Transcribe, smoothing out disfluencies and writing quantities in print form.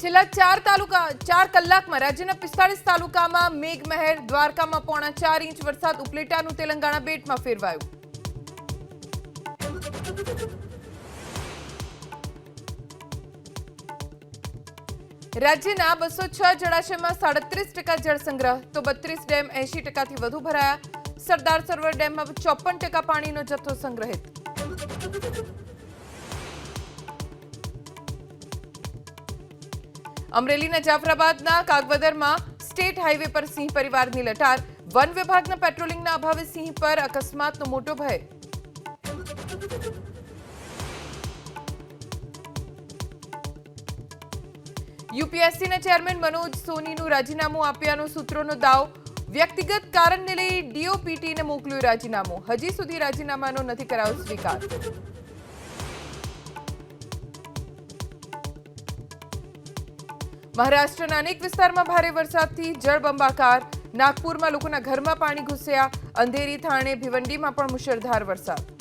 છેલ્લા 4 કલાકમાં રાજ્યના 45 તાલુકામાં મેઘમહેર, દ્વારકામાં 4.5 ઇંચ વરસાદ, ઉપલેટાનું તેલંગાણા બેટમાં ફેરવાયું. રાજ્યના 206 જળાશયમાં 37% જળસંગ્રહ, તો 32 ડેમ 80%થી વધુ ભરાયા. સરદાર સરોવર ડેમમાં 54% પાણીનો જથ્થો સંગ્રહિત. અમરેલીના જાફરાબાદના કાગવદરમાં સ્ટેટ હાઈવે પર સિંહ પરિવારની લટાર. વન વિભાગના પેટ્રોલિંગના અભાવે સિંહ પર અકસ્માતનો મોટો ભય. યુપીએસસીના ચેરમેન મનોજ સોનીનું રાજીનામું આપ્યાનો સૂત્રોનો દાવ. વ્યક્તિગત કારણને લઈ ડીઓપીટીને મોકલ્યું રાજીનામું. હજી સુધી રાજીનામાનો નથી કરાયો સ્વીકાર. મહારાષ્ટ્રના અનેક વિસ્તારમાં ભારે વરસાદથી જળબંબાકાર. નાગપુરમાં લોકોના ઘરમાં પાણી ઘૂસ્યા. અંધેરી, થાણે, ભિવંડીમાં પણ મુશળધાર વરસાદ.